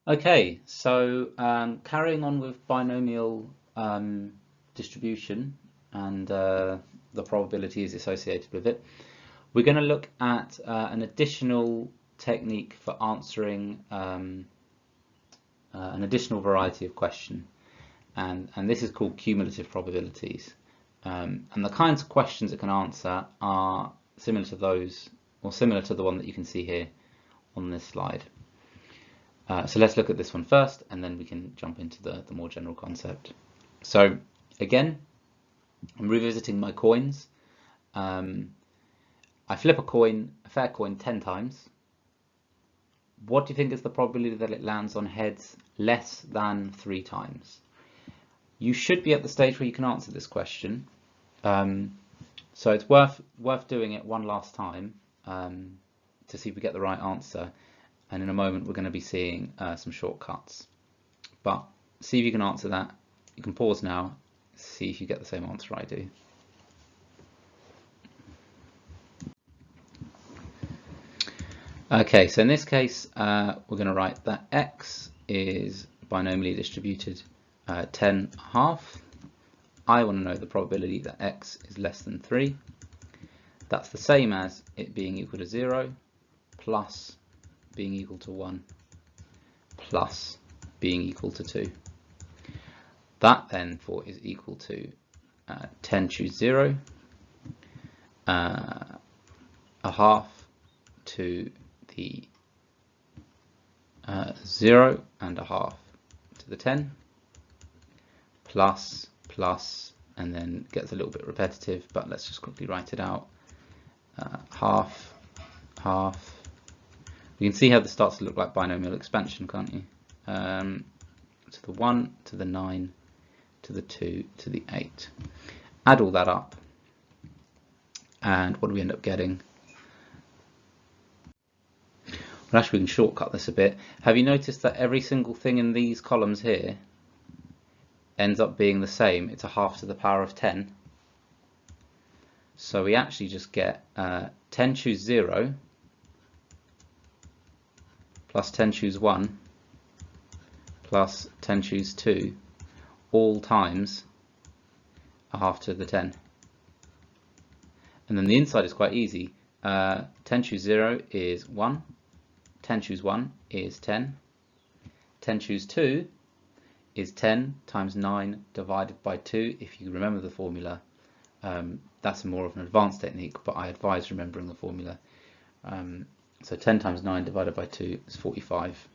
Okay, so carrying on with binomial distribution and the probabilities associated with it, we're going to look at an additional technique for answering an additional variety of question, and this is called cumulative probabilities. And the kinds of questions it can answer are similar to those, or similar to the one that you can see here on this slide. So let's look at this one first, and then we can jump into the more general concept. So again, I'm revisiting my coins. I flip a fair coin 10 times. What do you think is the probability that it lands on heads less than 3 times? You should be at the stage where you can answer this question. So it's worth doing it one last time to see if we get the right answer. And in a moment, we're going to be seeing some shortcuts. But see if you can answer that. You can pause now, see if you get the same answer I do. Okay, so in this case, we're going to write that x is binomially distributed 10.5. I want to know the probability that x is less than 3. That's the same as it being equal to 0 plus being equal to 1 plus being equal to 2. That then is equal to 10 choose 0, a half to the 0 and a half to the 10, plus, and then gets a little bit repetitive, but let's just quickly write it out. Half. You can see how this starts to look like binomial expansion, can't you? To the 1, to the 9, to the 2, to the 8. Add all that up, and what do we end up getting? Well, actually, we can shortcut this a bit. Have you noticed that every single thing in these columns here ends up being the same? It's a half to the power of 10. So we actually just get 10 choose 0 plus 10 choose 1 plus 10 choose 2 all times a half to the 10. And then the inside is quite easy. 10 choose 0 is 1. 10 choose 1 is 10. 10 choose 2 is 10 times 9 divided by 2. If you remember the formula, that's more of an advanced technique, but I advise remembering the formula. So 10 times 9 divided by 2 is 45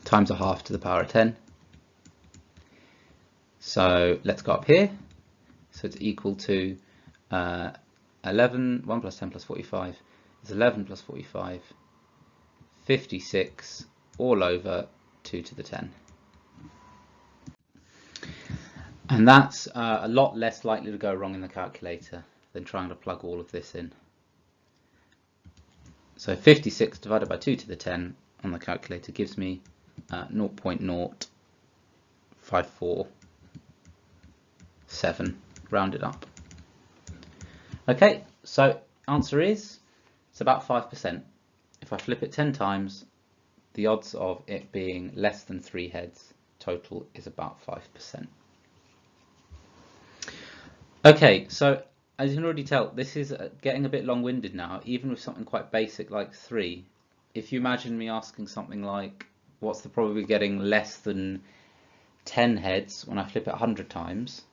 times a half to the power of 10. So let's go up here. So it's equal to 11, 1 plus 10 plus 45 is 11 plus 45, 56 all over 2 to the 10. And that's a lot less likely to go wrong in the calculator than trying to plug all of this in. So 56 divided by 2 to the 10 on the calculator gives me 0.0547 rounded up. Okay, so answer is it's about 5%. If I flip it 10 times, the odds of it being less than 3 heads total is about 5%. Okay, so as you can already tell, this is getting a bit long-winded now, even with something quite basic like 3. If you imagine me asking something like, what's the probability of getting less than 10 heads when I flip it 100 times,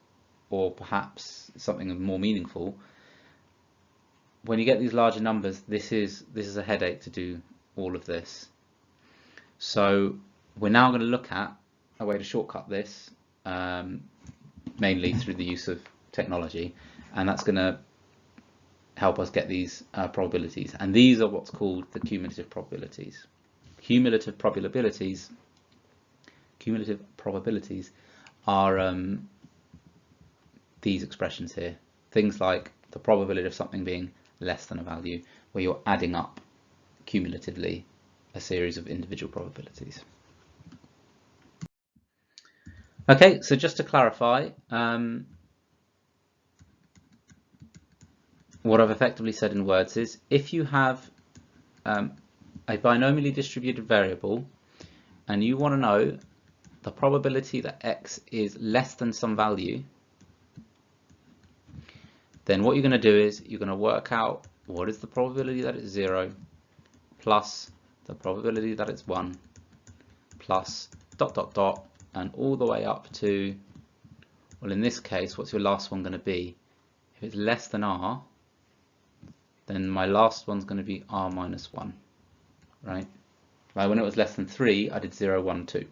or perhaps something more meaningful, when you get these larger numbers, this is a headache to do all of this. So we're now going to look at a way to shortcut this, mainly through the use of technology, and that's going to help us get these probabilities. And these are what's called the cumulative probabilities. Cumulative probabilities are these expressions here. Things like the probability of something being less than a value, where you're adding up cumulatively a series of individual probabilities. Okay, so just to clarify, what I've effectively said in words is, if you have a binomially distributed variable and you want to know the probability that x is less than some value, then what you're going to do is you're going to work out what is the probability that it's 0 plus the probability that it's 1 plus ... and all the way up to, well, in this case, what's your last one going to be? If it's less than r, then my last one's going to be r minus 1, right? Like when it was less than 3, I did 0, 1, 2.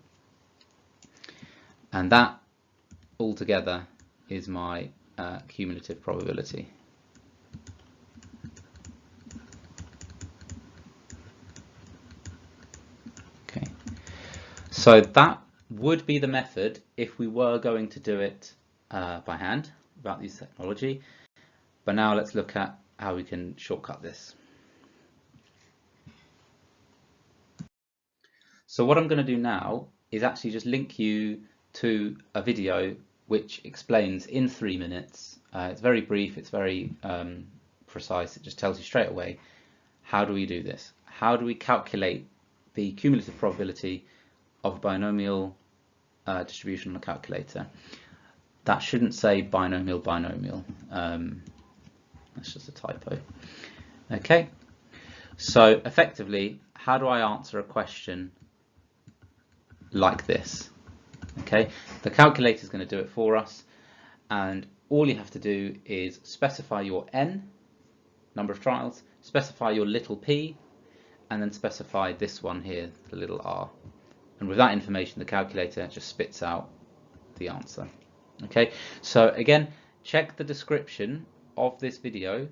And that altogether is my cumulative probability. Okay, so that would be the method if we were going to do it by hand without this technology. But now let's look at how we can shortcut this. So what I'm going to do now is actually just link you to a video which explains in 3 minutes. It's very brief, it's very precise, it just tells you straight away how do we do this. How do we calculate the cumulative probability of a binomial distribution on a calculator? That shouldn't say binomial. That's just a typo. Okay, so effectively, how do I answer a question like this? Okay, the calculator is going to do it for us, and all you have to do is specify your n, number of trials, specify your little p, and then specify this one here, the little r. And with that information, the calculator just spits out the answer. Okay, so again, check the description of this video,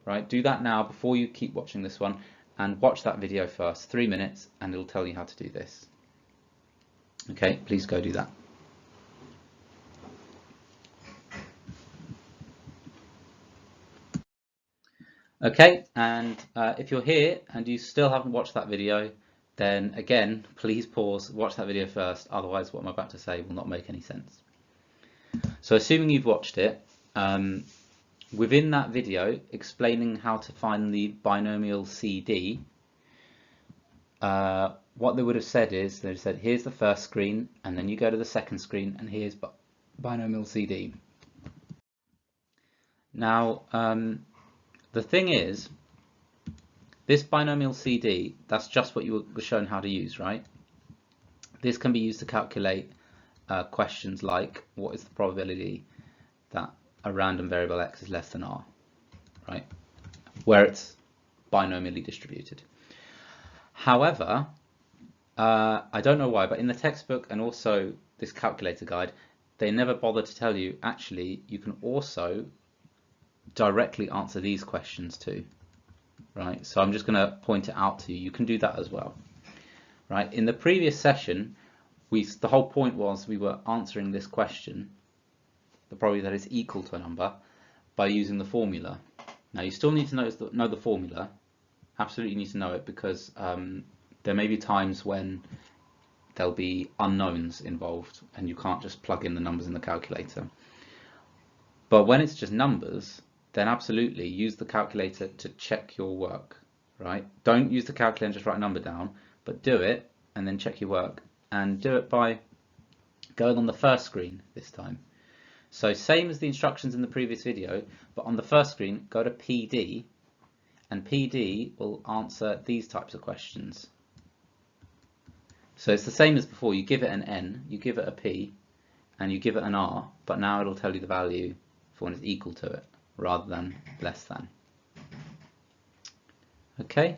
right? Do that now before you keep watching this one, and watch that video first, 3 minutes, and it'll tell you how to do this. Okay, please go do that. Okay, and if you're here and you still haven't watched that video, then again, please pause, watch that video first, otherwise what I'm about to say will not make any sense. So assuming you've watched it, within that video explaining how to find the binomial CD, what they would have said is, they said here's the first screen, and then you go to the second screen, and here's binomial CD. Now, the thing is, this binomial CD, that's just what you were shown how to use, right? This can be used to calculate questions like, what is the probability that a random variable x is less than r, right? Where it's binomially distributed. However, I don't know why, but in the textbook and also this calculator guide, they never bother to tell you, actually, you can also directly answer these questions too, right? So I'm just going to point it out to you. You can do that as well, right? In the previous session, the whole point was we were answering this question, the probability that is equal to a number, by using the formula. Now you still need to know the formula. Absolutely need to know it, because there may be times when there'll be unknowns involved and you can't just plug in the numbers in the calculator. But when it's just numbers, then absolutely use the calculator to check your work, right? Don't use the calculator and just write a number down, but do it and then check your work, and do it by going on the first screen this time. So same as the instructions in the previous video, but on the first screen, go to PD, and PD will answer these types of questions. So it's the same as before. You give it an N, you give it a P, and you give it an R, but now it'll tell you the value for when it's equal to it rather than less than. Okay.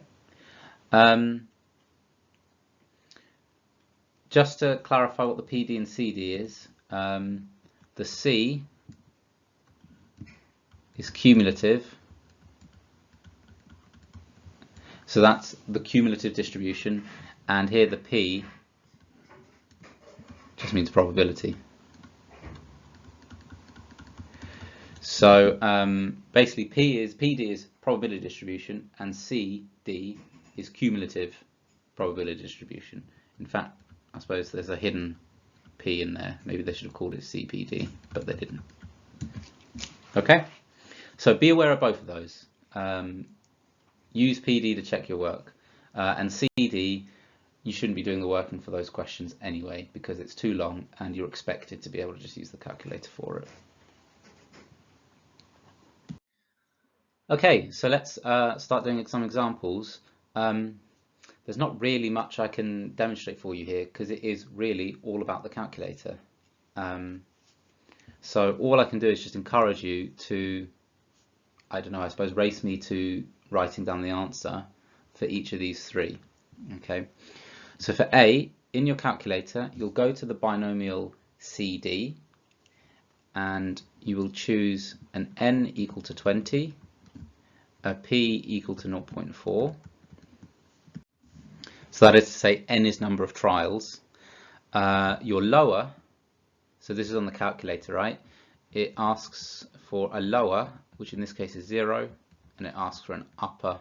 Just to clarify what the PD and CD is, the C is cumulative. So that's the cumulative distribution, and here the P just means probability. So basically PD is probability distribution, and CD is cumulative probability distribution. In fact, I suppose there's a hidden P in there. Maybe they should have called it CPD, but they didn't. Okay, so be aware of both of those. Use PD to check your work. And CD, you shouldn't be doing the working for those questions anyway, because it's too long and you're expected to be able to just use the calculator for it. Okay, so let's start doing some examples. There's not really much I can demonstrate for you here because it is really all about the calculator. So all I can do is just encourage you to, I don't know, I suppose race me to writing down the answer for each of these three. Okay, so for A, in your calculator, you'll go to the binomial CD and you will choose an n equal to 20, a p equal to 0.4. So that is to say n is number of trials. Your lower, so this is on the calculator, right? It asks for a lower, which in this case is 0, and it asks for an upper,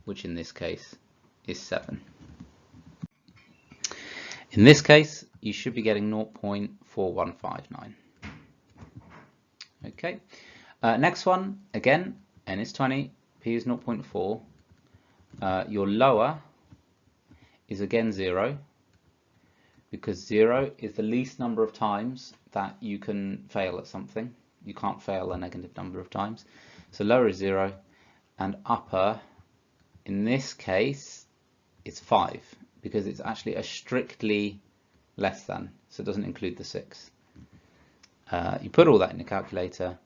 which in this case is 7. In this case, you should be getting 0.4159. Okay. Next one, again, n is 20, p is 0.4. Your lower is again 0, because 0 is the least number of times that you can fail at something. You can't fail a negative number of times. So lower is 0, and upper, in this case, is 5, because it's actually a strictly less than, so it doesn't include the 6. You put all that in the calculator,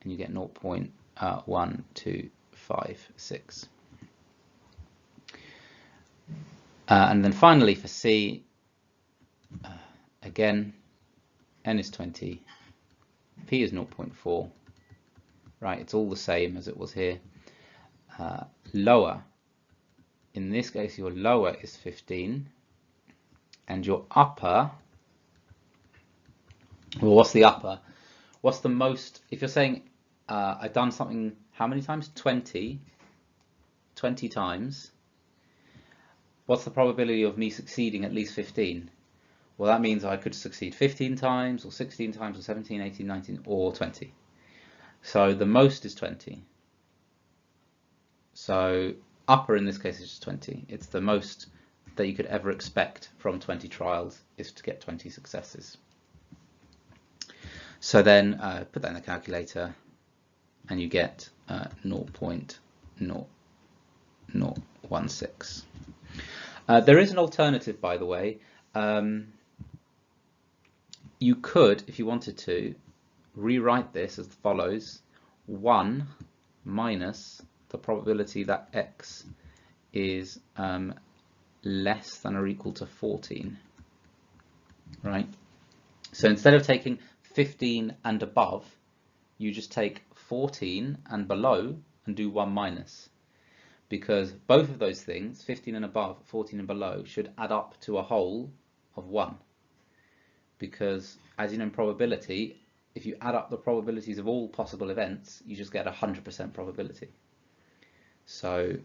and you get 0.1256. And then finally for C, again, n is 20, p is 0.4, right, it's all the same as it was here. Lower, in this case your lower is 15, and your upper, well, what's the upper? What's the most, if you're saying I've done something, how many times? 20 times. What's the probability of me succeeding at least 15? Well, that means I could succeed 15 times, or 16 times, or 17, 18, 19, or 20. So the most is 20. So upper in this case is just 20. It's the most that you could ever expect from 20 trials is to get 20 successes. So then put that in the calculator and you get 0.0016. There is an alternative, by the way. You could, if you wanted to, rewrite this as follows: 1 minus the probability that x is less than or equal to 14. Right? So instead of taking 15 and above, you just take 14 and below and do 1 minus. Because both of those things, 15 and above, 14 and below, should add up to a whole of 1. Because, as you know in probability, if you add up the probabilities of all possible events, you just get 100% probability. So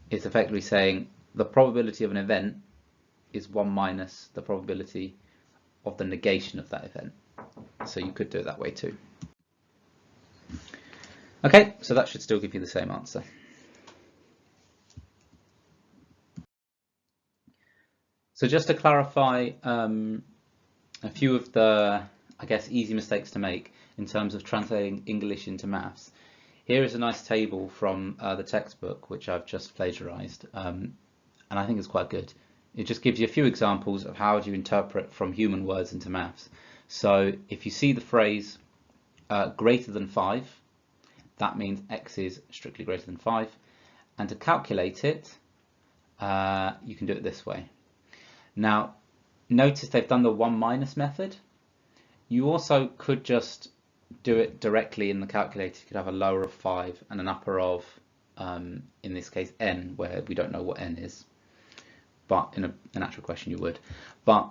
it's effectively saying the probability of an event is 1 minus the probability of the negation of that event. So you could do it that way too. Okay, so that should still give you the same answer. So just to clarify a few of the, I guess, easy mistakes to make in terms of translating English into maths. Here is a nice table from the textbook, which I've just plagiarized, and I think it's quite good. It just gives you a few examples of how do you interpret from human words into maths. So if you see the phrase greater than 5, that means x is strictly greater than 5. And to calculate it, you can do it this way. Now, notice they've done the 1 minus method. You also could just do it directly in the calculator. You could have a lower of 5 and an upper of, in this case, n, where we don't know what n is. But in an actual question you would. But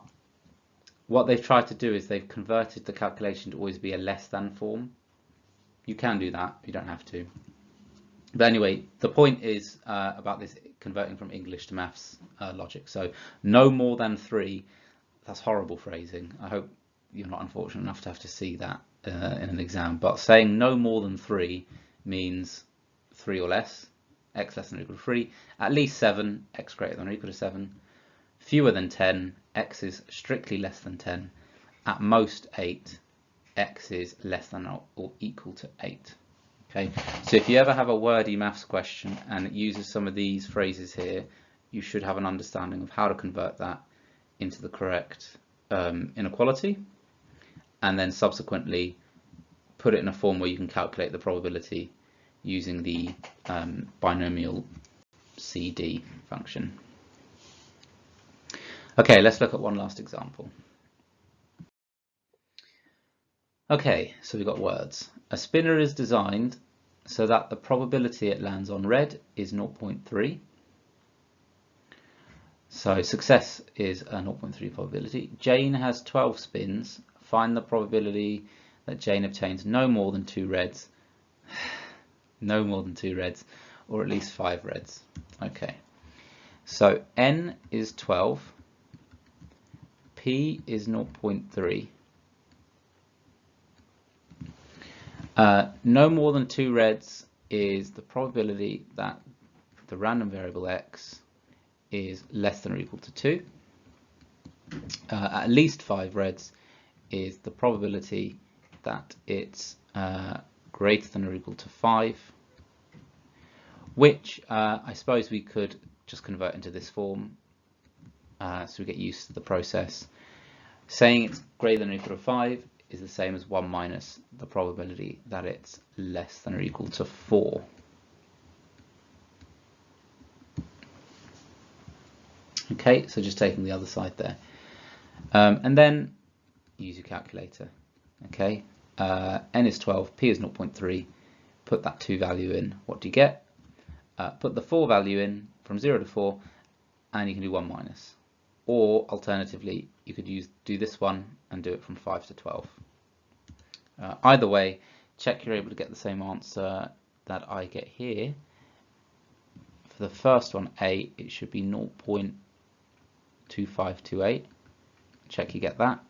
what they've tried to do is they've converted the calculation to always be a less than form. You can do that, you don't have to. But anyway, the point is about this converting from English to maths logic. So no more than 3, that's horrible phrasing. I hope you're not unfortunate enough to have to see that in an exam. But saying no more than 3 means 3 or less, x less than or equal to 3, at least 7, x greater than or equal to 7, fewer than 10, x is strictly less than 10, at most 8, x is less than or equal to 8. Okay, so if you ever have a wordy maths question and it uses some of these phrases here, you should have an understanding of how to convert that into the correct inequality, and then subsequently put it in a form where you can calculate the probability using the binomial CD function. Okay, let's look at one last example. Okay, so we've got words. A spinner is designed so that the probability it lands on red is 0.3. So success is a 0.3 probability. Jane has 12 spins. Find the probability that Jane obtains no more than 2 reds, no more than 2 reds, or at least 5 reds. Okay, so n is 12, p is 0.3. No more than 2 reds is the probability that the random variable x is less than or equal to 2. At least 5 reds is the probability that it's greater than or equal to 5, which I suppose we could just convert into this form so we get used to the process. Saying it's greater than or equal to 5 is the same as 1 minus the probability that it's less than or equal to 4. Okay, so just taking the other side there. And then use your calculator. Okay, n is 12, p is 0.3. Put that 2 value in. What do you get? Put the 4 value in from 0 to 4, and you can do 1 minus. Or alternatively, you could do this one and do it from 5 to 12. Either way, check you're able to get the same answer that I get here. For the first one, A, it should be 0.2528. Check you get that.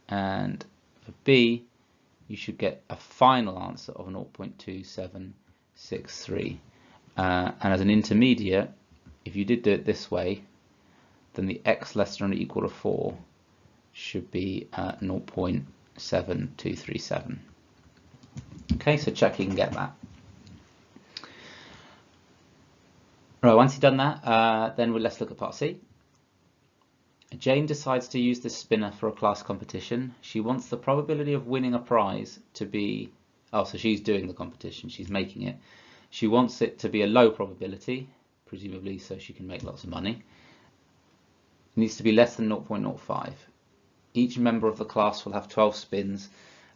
And for B, you should get a final answer of 0.2763. And as an intermediate, if you did do it this way, then the x less than or equal to 4 should be 0.7237. Okay, so check you can get that. Right, once you've done that, then let's look at part C. Jane decides to use this spinner for a class competition. She wants the probability of winning a prize to be, oh, so she's doing the competition, she's making it. She wants it to be a low probability, presumably so she can make lots of money. It needs to be less than 0.05. Each member of the class will have 12 spins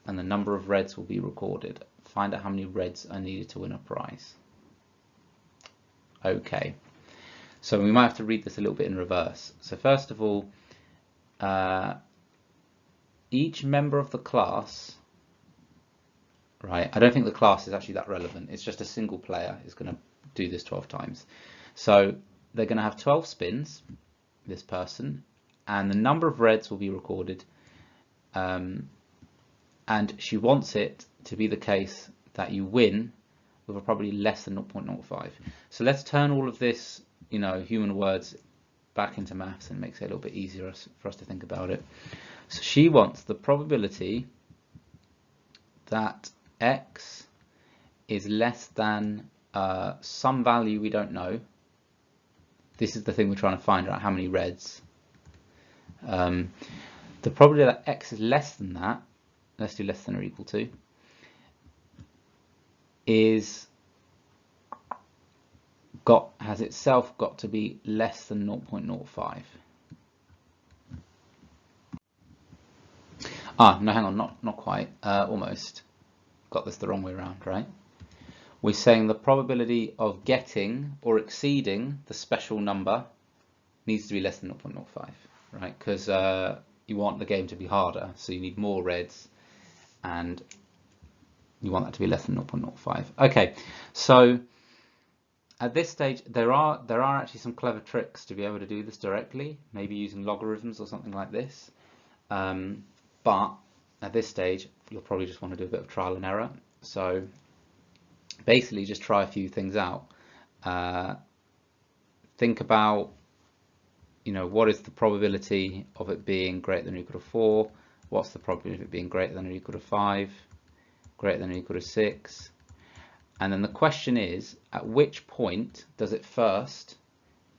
and the number of reds will be recorded. Find out how many reds are needed to win a prize. Okay, so we might have to read this a little bit in reverse. So first of all, each member of the class, right, I don't think the class is actually that relevant. It's just a single player is going to do this 12 times. So they're going to have 12 spins, this person, and the number of reds will be recorded. And she wants it to be the case that you win with a probability less than 0.05. So let's turn all of this, human words back into maths, and it makes it a little bit easier for us to think about it. So she wants the probability that x is less than some value we don't know. This is the thing we're trying to find out, how many reds. The probability that x is less than that, let's do less than or equal to, has itself got to be less than 0.05. No, hang on, not quite, almost. Got this the wrong way around, right? We're saying the probability of getting or exceeding the special number needs to be less than 0.05, right? Because you want the game to be harder, so you need more reds, and you want that to be less than 0.05. Okay, so at this stage, there are actually some clever tricks to be able to do this directly, maybe using logarithms or something like this. But at this stage, you'll probably just want to do a bit of trial and error. So basically, just try a few things out. think about, what is the probability of it being greater than or equal to 4? What's the probability of it being greater than or equal to 5? Greater than or equal to 6? And then the question is, at which point does it first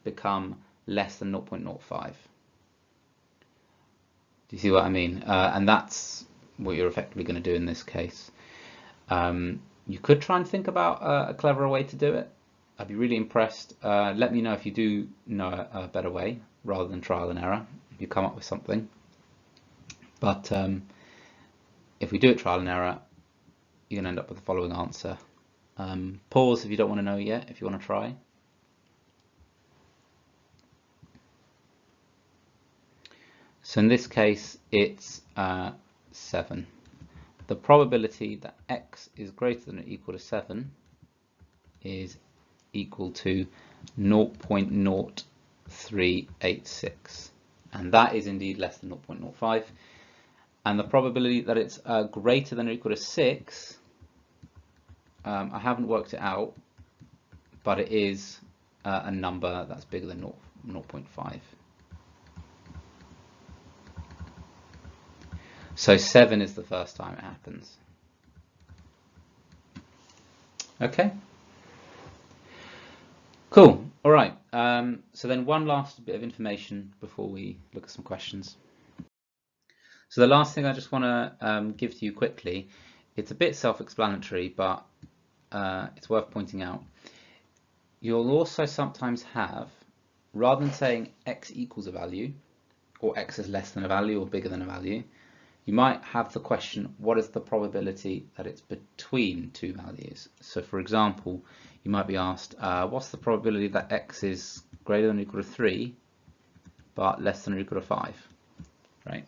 become less than 0.05? Do you see what I mean? And that's what you're effectively going to do in this case. You could try and think about a cleverer way to do it. I'd be really impressed. Let me know if you do know a better way rather than trial and error, if you come up with something. But if we do it trial and error, you're going to end up with the following answer. Pause if you don't want to know yet, if you want to try. So in this case, it's 7. The probability that x is greater than or equal to 7 is equal to 0.0386, and that is indeed less than 0.05. And the probability that it's greater than or equal to 6, I haven't worked it out, but it is a number that's bigger than 0.5. So 7 is the first time it happens. Okay. Cool. All right. So then one last bit of information before we look at some questions. So the last thing I just want to give to you quickly, it's a bit self-explanatory, but it's worth pointing out. You'll also sometimes have, rather than saying x equals a value, or x is less than a value or bigger than a value, you might have the question, what is the probability that it's between two values? So for example, you might be asked, what's the probability that x is greater than or equal to 3, but less than or equal to 5, right?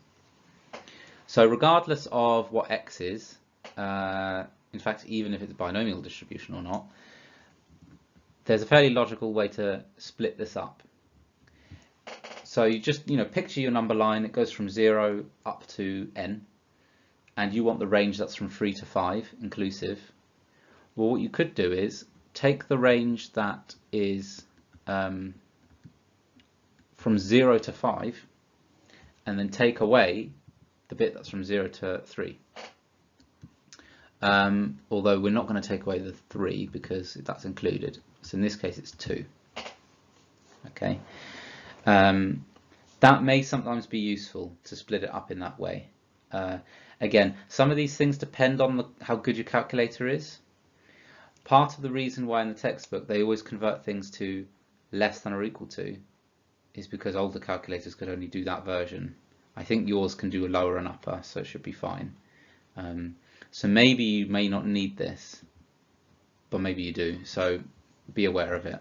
So regardless of what x is, in fact, even if it's a binomial distribution or not, there's a fairly logical way to split this up. So you just, picture your number line. It goes from 0 up to n, and you want the range that's from 3 to 5 inclusive. Well, what you could do is take the range that is from 0 to 5, and then take away the bit that's from 0 to 3. Although we're not going to take away the 3 because that's included. So in this case, it's 2. Okay. That may sometimes be useful to split it up in that way. Again, some of these things depend on how good your calculator is. Part of the reason why in the textbook they always convert things to less than or equal to is because older calculators could only do that version. I think yours can do a lower and upper, so it should be fine. So maybe you may not need this, but maybe you do, so be aware of it.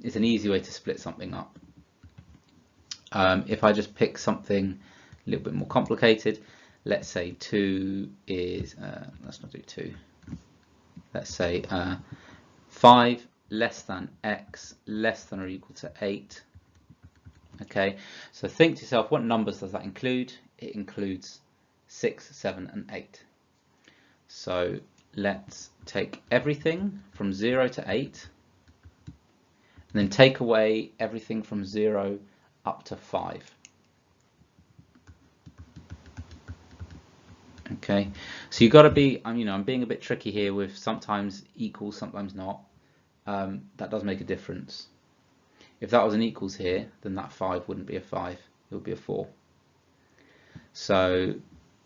It's an easy way to split something up. If I just pick something a little bit more complicated, let's say 2 is, let's not do 2, let's say 5 less than x less than or equal to 8. Okay, so think to yourself, what numbers does that include? It includes 6, 7 and 8. So let's take everything from 0 to 8 and then take away everything from 0 up to 5. Okay, so you've got to be, I'm being a bit tricky here with sometimes equals, sometimes not. That does make a difference. If that was an equals here, then that 5 wouldn't be a 5, it would be a 4. So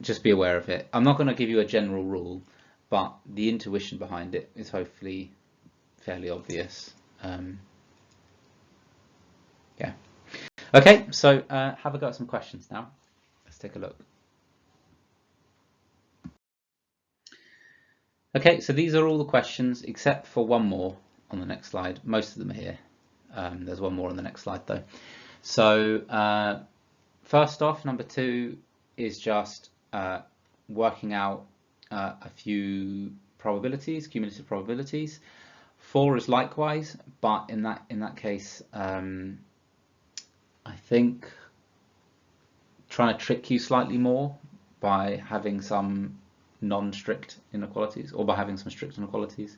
just be aware of it. I'm not going to give you a general rule, but the intuition behind it is hopefully fairly obvious. Yeah. Okay, so have a go at some questions now. Let's take a look. Okay, so these are all the questions except for one more on the next slide. Most of them are here. There's one more on the next slide though. So first off, number 2 is just working out a few probabilities, cumulative probabilities. 4 is likewise, but in that case, I think trying to trick you slightly more by having some non-strict inequalities, or by having some strict inequalities.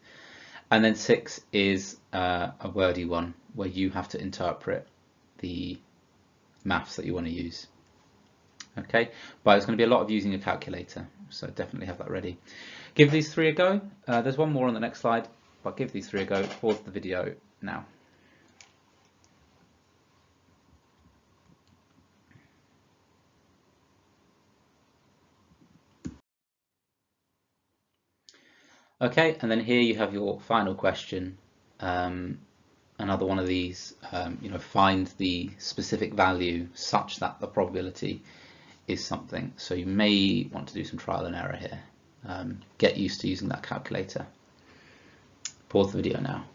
And then 6 is a wordy one where you have to interpret the maths that you want to use. Okay, but it's going to be a lot of using a calculator, so definitely have that ready. Give these 3 a go. There's one more on the next slide, but give these 3 a go. Pause the video now. Okay, and then here you have your final question. Another one of these, find the specific value such that the probability is something. So you may want to do some trial and error here. Get used to using that calculator. Pause the video now.